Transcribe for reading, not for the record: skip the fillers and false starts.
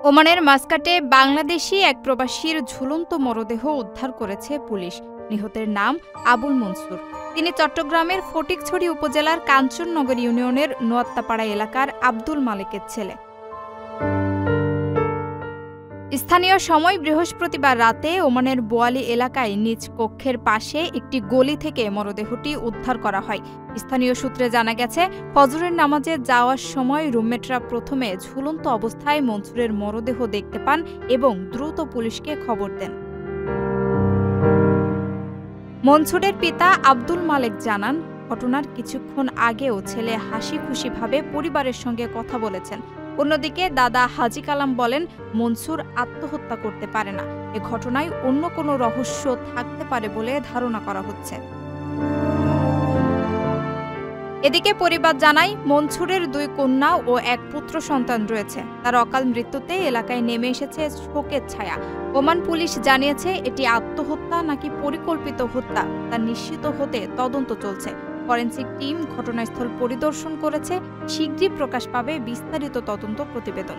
ওমানের মাসকাটে বাংলাদেশি এক প্রবাসীর ঝুলন্ত মরদেহ উদ্ধার করেছে পুলিশ। নিহতের নাম আবুল মনসুর। তিনি চট্টগ্রামের ফটিকছড়ি উপজেলার কাঞ্চননগর ইউনিয়নের নোয়াত্তাপাড়া এলাকার আব্দুল মালেকের ছেলে। স্থানীয় সময় বৃহস্পতিবার রাতে ওমানের বোয়ালি এলাকায় নিজ কক্ষের পাশে একটি গলি থেকে মরদেহটি উদ্ধার করা হয়। স্থানীয় সূত্রে জানা গেছে, ফজরের নামাজে যাওয়ার সময় রুমমেটরা প্রথমে ঝুলন্ত অবস্থায় মনসুরের মরদেহ দেখতে পান এবং দ্রুত পুলিশকে খবর দেন। মনসুরের পিতা আব্দুল মালেক জানান, ঘটনার কিছুক্ষণ আগেও ছেলে হাসি খুশিভাবে পরিবারের সঙ্গে কথা বলেছেন। অন্যদিকে দাদা হাজি কালাম বলেন, মনসুর আত্মহত্যা করতে পারে না। এ ঘটনায় অন্য কোনো রহস্য থাকতে পারে বলে ধারণা করা হচ্ছে। এদিকে পরিবার জানায়, মনসুরের 2 কন্যা ও 1 পুত্র সন্তান রয়েছে। তার অকাল মৃত্যুতে এলাকায় নেমে এসেছে শোকের ছায়া। ওমান পুলিশ জানিয়েছে, এটি আত্মহত্যা নাকি পরিকল্পিত হত্যা তা নিশ্চিত হতে তদন্ত চলছে। ফরেনসিক টিম ঘটনাস্থল পরিদর্শন করেছে। শীঘ্রই প্রকাশ পাবে বিস্তারিত তদন্ত প্রতিবেদন।